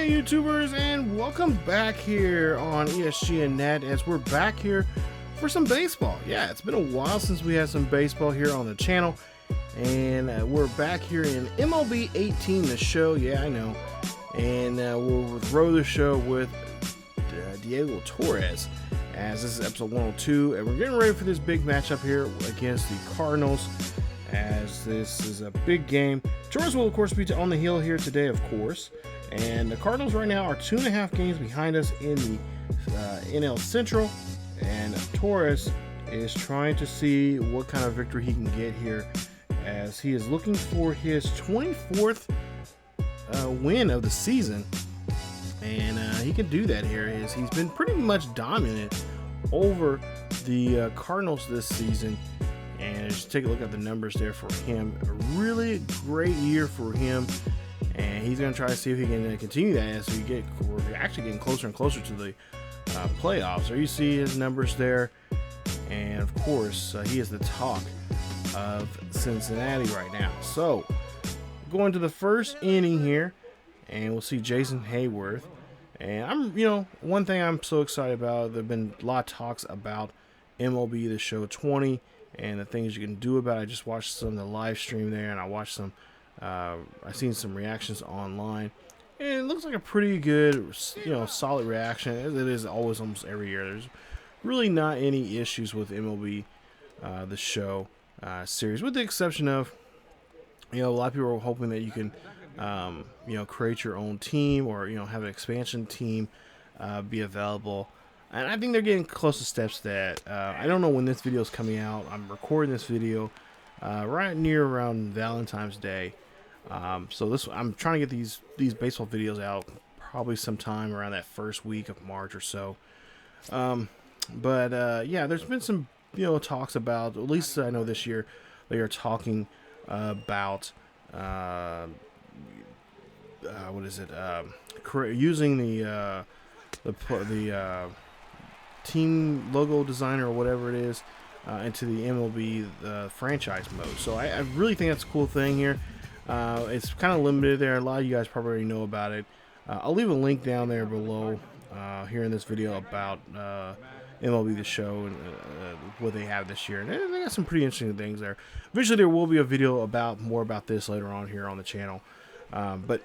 Hey YouTubers, and welcome back here on ESGNet as we're back here for some baseball. Yeah, it's been a while since we had some baseball here on the channel, and we're back here in MLB 18, the show. Yeah, I know. And we'll throw the show with Diego Torres, as this is episode 102, and we're getting ready for this big matchup here against the Cardinals, as this is a big game. Torres will of course be on the hill here today, of course, and the Cardinals right now are 2.5 games behind us in the NL Central, and Torres is trying to see what kind of victory he can get here, as he is looking for his 24th win of the season, and he can do that here. He's been pretty much dominant over the Cardinals this season, and just take a look at the numbers there for him. A really great year for him, and he's going to try to see if he can continue that as we're actually getting closer and closer to the playoffs. There you see his numbers there, and of course he is the talk of Cincinnati right now. So going to the first inning here, and we'll see Jason Hayworth. And one thing I'm so excited about, there've been a lot of talks about MLB The Show 20 and the things you can do about it. I just watched some of the live stream there, and I watched some I've seen some reactions online, and it looks like a pretty good, solid reaction. It is always, almost every year. There's really not any issues with MLB The Show series, with the exception of, a lot of people are hoping that you can create your own team, or have an expansion team be available, and I think they're getting close to steps to that. I don't know when this video is coming out. I'm recording this video right near around Valentine's Day, so I'm trying to get these baseball videos out probably sometime around that first week of March or so. Yeah, there's been some talks about, at least I know this year they are talking about using the team logo designer, or whatever it is, into the MLB franchise mode. So I really think that's a cool thing here. It's kind of limited there. A lot of you guys probably already know about it. I'll leave a link down there below here in this video about MLB The Show and what they have this year, and they got some pretty interesting things there. Eventually there will be a video more about this later on here on the channel, but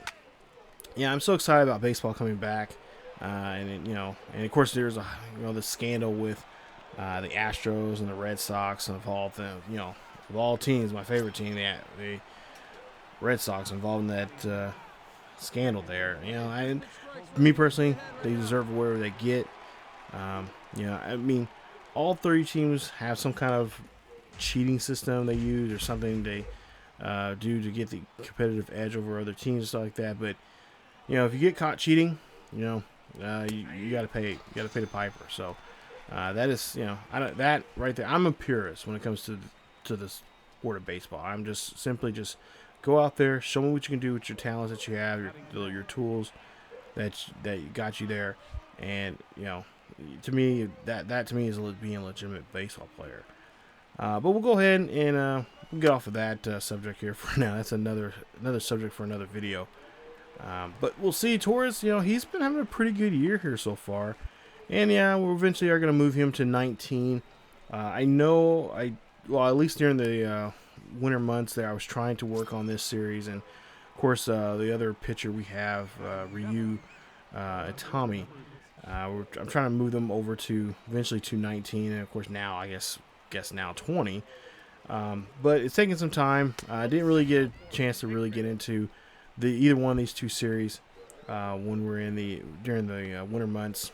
yeah, I'm so excited about baseball coming back, and of course there's the scandal with the Astros and the Red Sox, and of all them, of all teams, my favorite team, the Red Sox, involved in that scandal there. Me personally, they deserve whatever they get. I mean, all 30 teams have some kind of cheating system they use, or something they do to get the competitive edge over other teams and stuff like that. But if you get caught cheating, you got to pay. You got to pay the piper. So that is, that right there. I'm a purist when it comes to the sport of baseball. I'm just simply go out there, show me what you can do with your talents that you have, your tools that got you there, and to me, that to me is being a legitimate baseball player. But we'll go ahead and we'll get off of that subject here for now. That's another subject for another video. But we'll see. Torres, he's been having a pretty good year here so far, and yeah, we eventually are going to move him to 19. I know, at least during the winter months there, I was trying to work on this series, and of course the other pitcher we have, Ryu Itami. I'm trying to move them over to eventually to 19, and of course now I guess now 20. But it's taking some time. I didn't really get a chance to really get into either one of these two series when we're during the winter months,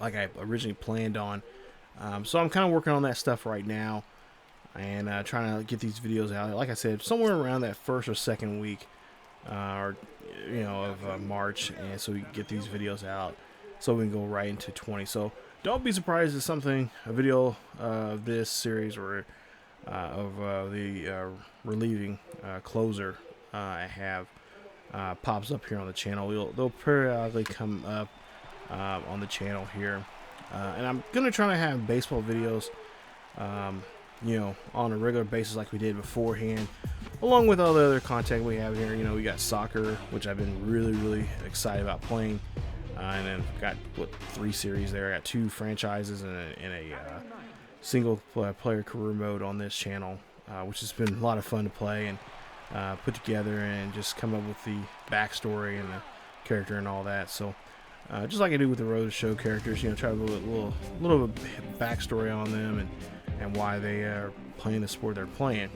like I originally planned on. So I'm kind of working on that stuff right now, and trying to get these videos out. Like I said, somewhere around that first or second week, of March, and so we can get these videos out, so we can go right into 20. So don't be surprised if a video of this series, or of the relieving closer I have pops up here on the channel. They'll periodically come up on the channel here, and I'm gonna try to have baseball videos on a regular basis like we did beforehand, along with all the other content we have here. We got soccer, which I've been really excited about playing, and then got 3 series there. I got 2 franchises and a single player career mode on this channel, which has been a lot of fun to play and put together and just come up with the backstory and the character and all that. So just like I do with the road show characters, try to put a little backstory on them and why they are playing the sport they're playing.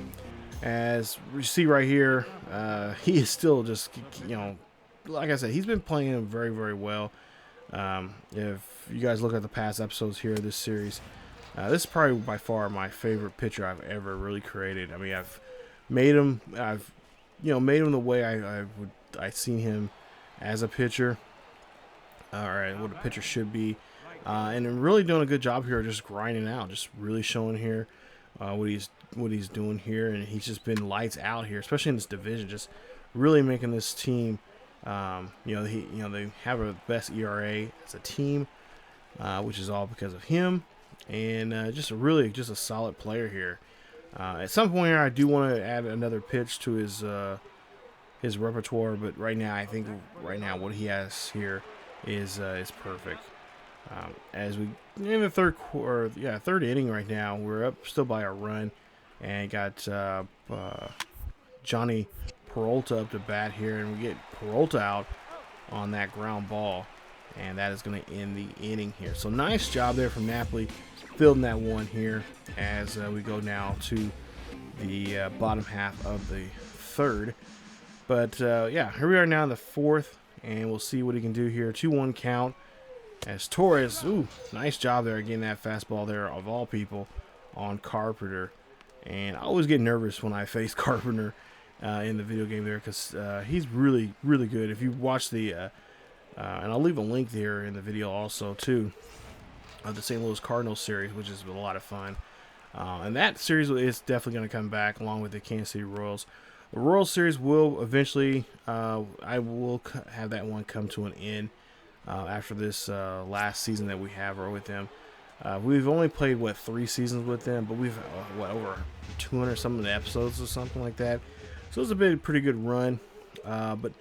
As we see right here, he is still just, like I said, he's been playing very well. If you guys look at the past episodes here of this series, this is probably by far my favorite pitcher I've ever really created. I mean, I've made him the way I seen him as a pitcher, or what a pitcher should be, and I'm really doing a good job here, just grinding out, just really showing here what he's doing here, and he's just been lights out here, especially in this division, just really making this team. They have a best ERA as a team, which is all because of him. And just a solid player here. At some point here, I do want to add another pitch to his repertoire, but right now I think what he has here is perfect. As we in the third inning right now, we're up still by a run, and got Johnny Peralta up to bat here, and we get Peralta out on that ground ball, and that is going to end the inning here. So nice job there from Napoli, fielding that one here as we go now to the bottom half of the third. But here we are now in the fourth, and we'll see what he can do here. 2-1 count as Torres, nice job there getting that fastball there, of all people, on Carpenter. And I always get nervous when I face Carpenter in the video game there, because he's really good. If you watch the and I'll leave a link there in the video also too, of the St. Louis Cardinals series, which is a lot of fun. And that series is definitely going to come back along with the Kansas City Royals. The Royals series will eventually, I will have that one come to an end after this last season that we have with them. We've only played 3 seasons with them, but we've over 200 something episodes or something like that. So it's a pretty good run. But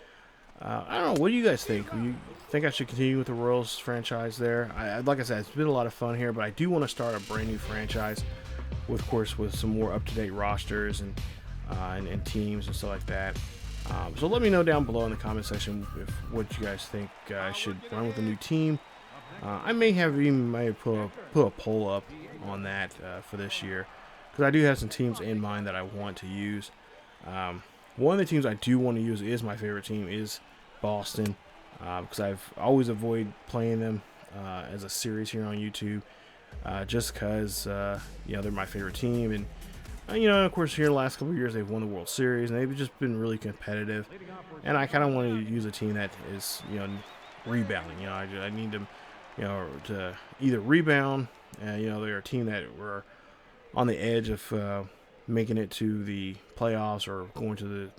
I don't know. What do you guys think? You think I should continue with the Royals franchise there? Like I said, it's been a lot of fun here, but I do want to start a brand new franchise, with some more up-to-date rosters and teams and stuff like that. So let me know down below in the comment section what you guys think I should run with a new team. I may put a poll up on that for this year, because I do have some teams in mind that I want to use. One of the teams I do want to use is my favorite team, is Boston, because I've always avoided playing them as a series here on YouTube, just because they're my favorite team, and of course here the last couple of years they've won the World Series and they've just been really competitive, and I kind of want to use a team that is rebounding. I need them to either rebound, they're a team that were on the edge of making it to the playoffs, or going to the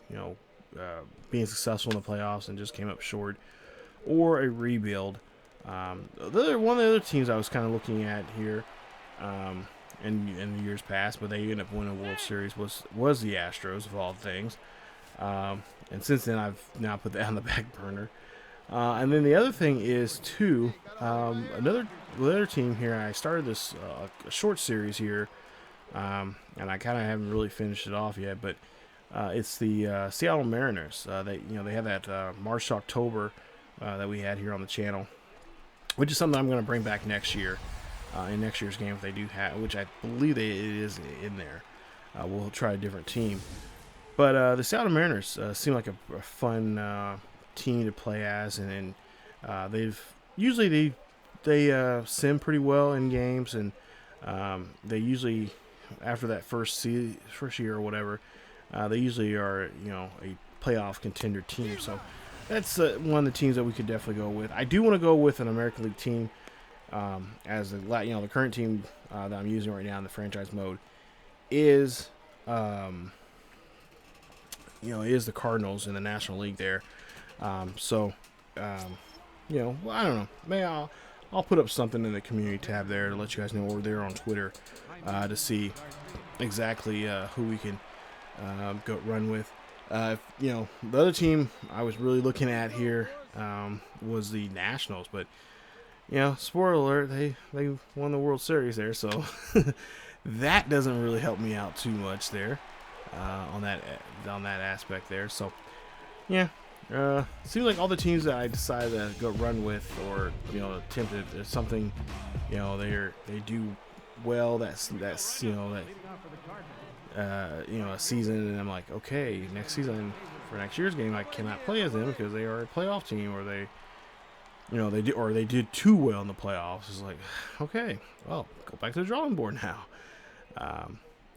being successful in the playoffs and just came up short, or a rebuild. One of the other teams I was kind of looking at here in the years past, but they ended up winning a World Series, was the Astros, of all things. And since then I've now put that on the back burner. And then the other thing is too, another team here. I started this a short series here, and I kind of haven't really finished it off yet, but it's the Seattle Mariners. They have that March to October that we had here on the channel, which is something I'm going to bring back next year in next year's game if they do have, which I believe it is in there. We'll try a different team, but the Seattle Mariners seem like a fun team to play as, and they've usually they sim pretty well in games, and they usually, after that first year or whatever, they usually are a playoff contender team. So that's one of the teams that we could definitely go with. I do want to go with an American League team as the current team that I'm using right now in the franchise mode is is the Cardinals in the National League there. I don't know. Maybe I'll I'll put up something in the community tab there to let you guys know, or there on Twitter to see exactly who we can go run with. You know, the other team I was really looking at here was the Nationals, but you know, spoiler alert, they won the World Series there, so that doesn't really help me out too much there on that aspect there. So yeah, seems like all the teams that I decided to go run with, or you know, attempted something, you know, they do well. That's you know, that you know, a season, and I'm like, okay, next season for next year's game I cannot play as them because they are a playoff team, or they, you know, they did too well in the playoffs. It's like, okay, well, go back to the drawing board now.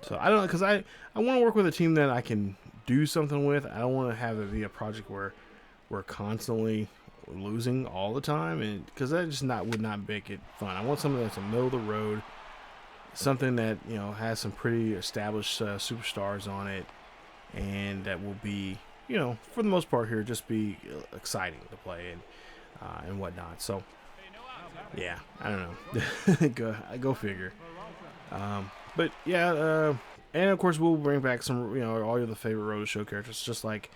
So I don't know, because I want to work with a team that I can do something with. I don't want to have it be a project where we're constantly losing all the time, and because that just would not make it fun. I want something that's a middle of the road, something that, you know, has some pretty established superstars on it, and that will be, you know, for the most part here, just be exciting to play and whatnot. So yeah, I don't know. go figure. But yeah, and of course we'll bring back some, you know, all of the favorite Road to Show characters, just like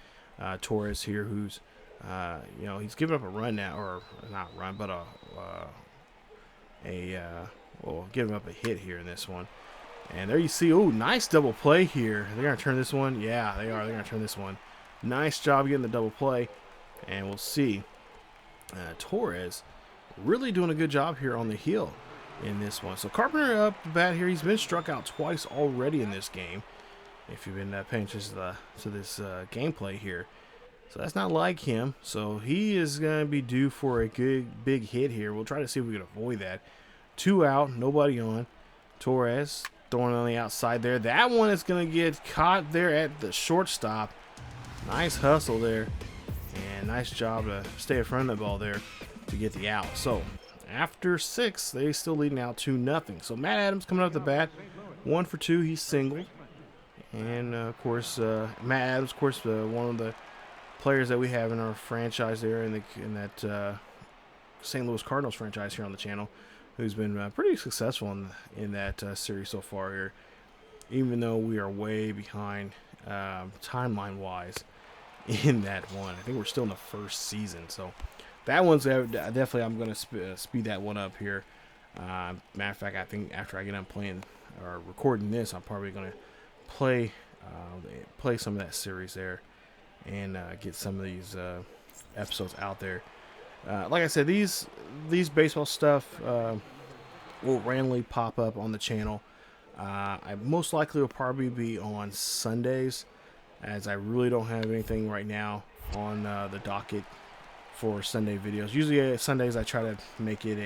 Torres here, who's you know, he's given up a run now, or not run, but well, giving up a hit here in this one. And there you see, oh, nice double play here. They're gonna turn this one. Yeah, they are. They're gonna turn this one. Nice job getting the double play, and we'll see. Torres really doing a good job here on the heel in this one. So Carpenter up the bat here. He's been struck out twice already in this game, if you've been paying attention to this gameplay here. So that's not like him. So he is going to be due for a good big hit here. We'll try to see if we can avoid that. 2 out, nobody on. Torres throwing on the outside there. That one is going to get caught there at the shortstop. Nice hustle there. And nice job to stay in front of the ball there to get the out. So after 6, they still leading out 2-0. So Matt Adams coming up the bat, 1 for 2. He's singled, and of course Matt Adams, of course, one of the players that we have in our franchise there in that St. Louis Cardinals franchise here on the channel, who's been pretty successful in that series so far here, even though we are way behind timeline wise in that one. I think we're still in the first season, so that one's definitely, I'm going to speed that one up here. Matter of fact, I think after I get done playing or recording this, I'm probably going to play some of that series there and get some of these episodes out there. Like I said, these baseball stuff will randomly pop up on the channel. I most likely will probably be on Sundays, as I really don't have anything right now on the docket for Sunday videos. Usually Sundays I try to make it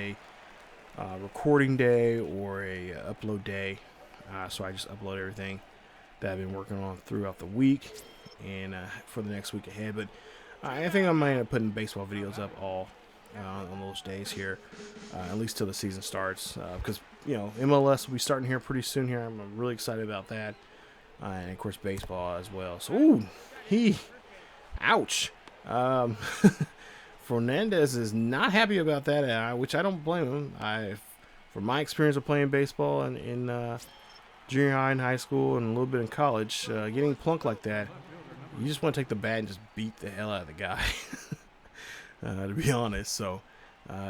a recording day or a upload day, so I just upload everything that I've been working on throughout the week and for the next week ahead. But I think I might end up putting baseball videos up all on those days here, at least till the season starts, because you know, MLS will be starting here pretty soon here. I'm really excited about that, and of course baseball as well. So ouch. Fernandez is not happy about that, which I don't blame him. From my experience of playing baseball in junior high and high school and a little bit in college, getting plunked like that, you just want to take the bat and just beat the hell out of the guy, to be honest. So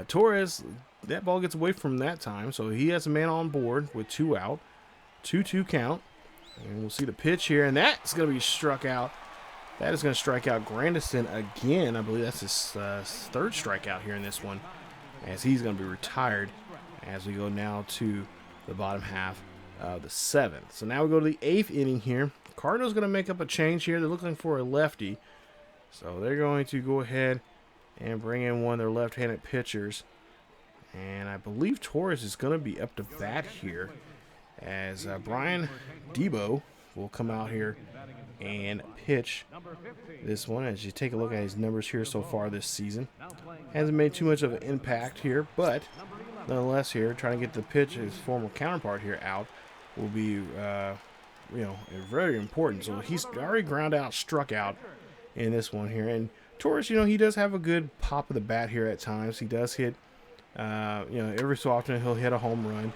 Torres, that ball gets away from that time, so he has a man on board with 2 out, 2-2 count, and we'll see the pitch here, and that's going to be struck out. That is going to strike out Grandison again. I believe that's his 3rd strikeout here in this one, as he's going to be retired as we go now to the bottom half of the 7th. So now we go to the 8th inning here. Cardinals going to make up a change here. They're looking for a lefty, so they're going to go ahead and bring in one of their left-handed pitchers. And I believe Torres is going to be up to bat here, as Brian Debo will come out here and pitch this one. As you take a look at his numbers here so far this season, hasn't made too much of an impact here, but nonetheless here, trying to get the pitch, his former counterpart here, out will be you know, very important. So he's already ground out, struck out in this one here. And Torres, you know, he does have a good pop of the bat here at times. He does hit You know, every so often he'll hit a home run.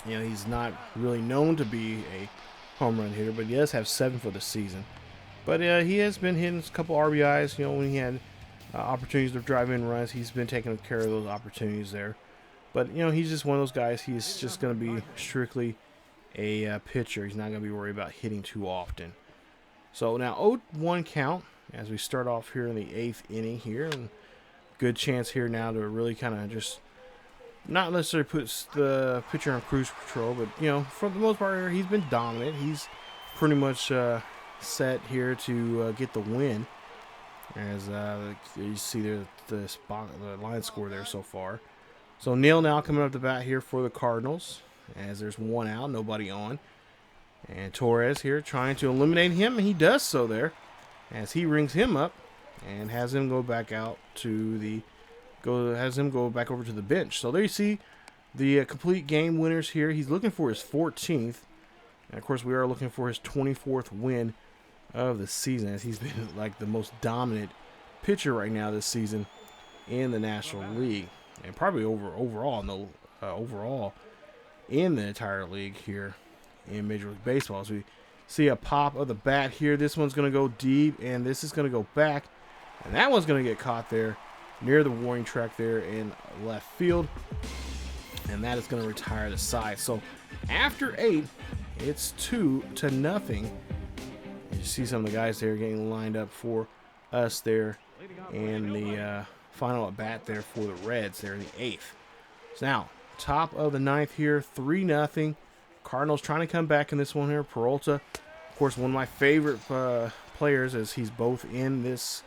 You know, he's not really known to be a home run hitter, but he does have 7 for the season. But he has been hitting a couple RBIs. You know, when he had opportunities to drive in runs, he's been taking care of those opportunities there. But, you know, he's just one of those guys. He's just going to be strictly a pitcher. He's not going to be worried about hitting too often. So now 0-1 count as we start off here in the 8th inning here. And good chance here now to really kind of just not necessarily put the pitcher on cruise control, but, you know, for the most part here, he's been dominant. He's pretty much set here to get the win. As you see there, the line score there so far. So Neal now coming up the bat here for the Cardinals, as there's 1 out, nobody on. And Torres here trying to eliminate him, and he does so there, as he rings him up and has him go back out to the has him go back over to the bench. So there you see the complete game winners here. He's looking for his 14th, and of course we are looking for his 24th win of the season, as he's been like the most dominant pitcher right now this season in the National League, and probably overall in the entire league here in Major League Baseball. As we see a pop of the bat here, this one's going to go deep, and this is going to go back, and that one's going to get caught there near the warning track there in left field, and that is going to retire the side. So after 8, it's 2-0. You see some of the guys there getting lined up for us there, and the final at bat there for the Reds there in the 8th. So now, top of the 9th here, 3-0. Cardinals trying to come back in this one here. Peralta, of course, one of my favorite players, as he's both in this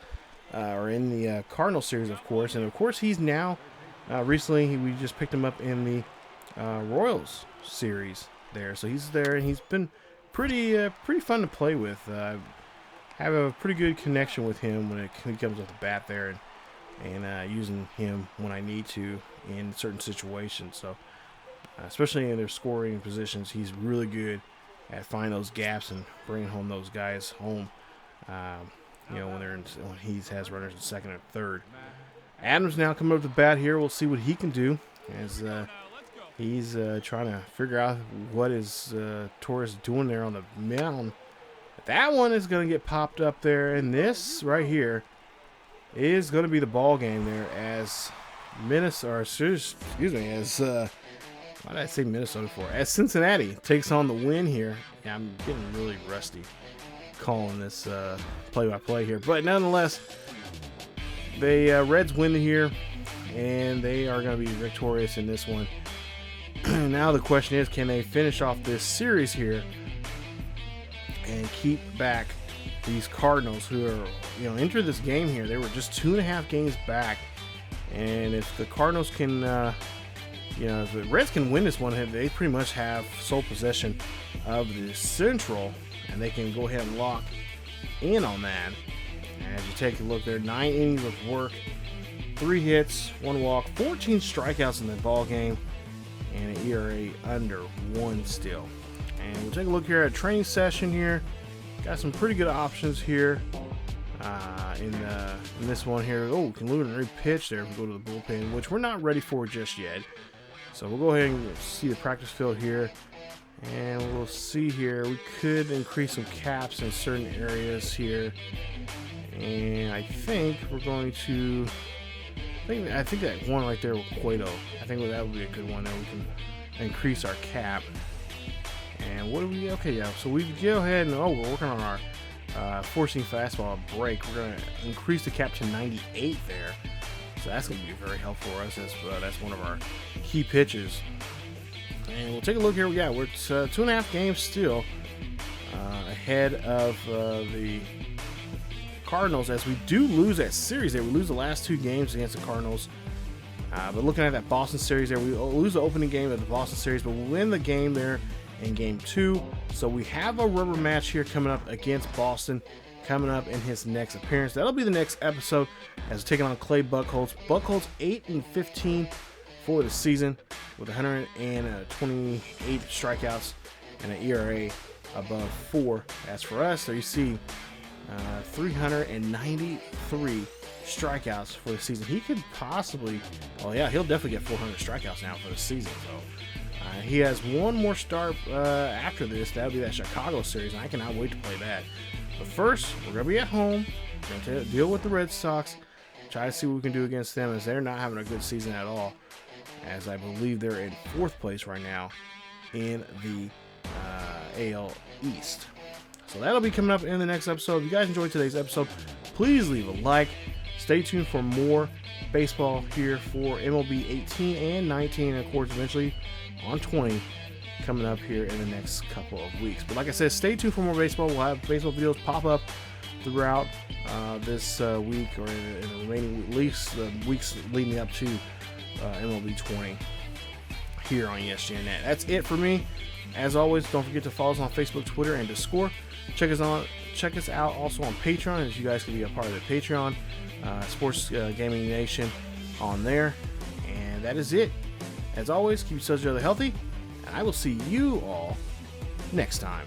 or in the Cardinal series, of course, and of course he's now recently we just picked him up in the Royals series there. So he's there, and he's been pretty fun to play with. Have a pretty good connection with him when he comes off the bat there, and using him when I need to in certain situations. So especially in their scoring positions, he's really good at finding those gaps and bringing home those guys home. You know, when he has runners in second and third. Adams now coming up to the bat here. We'll see what he can do, as he's trying to figure out what is Torres doing there on the mound. That one is going to get popped up there, and this right here is going to be the ball game there, as Minnesota, why did I say Minnesota for? As Cincinnati takes on the win here. Yeah, I'm getting really rusty calling this play-by-play here, but nonetheless, the Reds win here, and they are going to be victorious in this one. Now the question is, can they finish off this series here and keep back these Cardinals, who are, you know, enter this game here? They were just 2.5 games back, and if the Cardinals can, you know, if the Reds can win this one, they pretty much have sole possession of the Central, and they can go ahead and lock in on that. As you take a look there, 9 innings of work, 3 hits, 1 walk, 14 strikeouts in the ball game, and an ERA under 1 still. And we'll take a look here at training session here. Got some pretty good options here in this one here. Oh, can literally pitch there if we go to the bullpen, which we're not ready for just yet. So we'll go ahead and see the practice field here. And we'll see here, we could increase some caps in certain areas here. And I think we're going to, I think that one right there with Cueto, I think that would be a good one that we can increase our cap. And what do we, okay, yeah, so we go ahead and, we're working on our forcing fastball break. We're going to increase the cap to 98 there. So that's going to be very helpful for us. That's one of our key pitches. And we'll take a look here. Yeah, we're 2.5 games still ahead of the Cardinals, as we do lose that series there. We lose the last 2 games against the Cardinals. But looking at that Boston series there, we lose the opening game of the Boston series, but we win the game there in game 2. So we have a rubber match here coming up against Boston, coming up in his next appearance. That'll be the next episode, as we're taking on Clay Buchholz. Buchholz 8-15 for the season, with 128 strikeouts and an ERA above 4. As for us, there you see 393 strikeouts for the season. He could possibly, oh yeah, he'll definitely get 400 strikeouts now for the season. So he has one more start after this. That'll be that Chicago series, and I cannot wait to play that. But first, we're gonna be at home. We're gonna deal with the Red Sox. Try to see what we can do against them, as they're not having a good season at all. As I believe they're in 4th place right now in the AL East. So that'll be coming up in the next episode. If you guys enjoyed today's episode, please leave a like. Stay tuned for more baseball here for MLB 18 and 19, and of course eventually on 20 coming up here in the next couple of weeks. But like I said, stay tuned for more baseball. We'll have baseball videos pop up throughout this week, or in the remaining weeks leading up to MLB 20 here on ESGNet. That's it for me. As always, don't forget to follow us on Facebook, Twitter, and Discord. Check us out also on Patreon, as you guys can be a part of the Patreon Sports Gaming Nation on there. And that is it. As always, keep each other healthy, and I will see you all next time.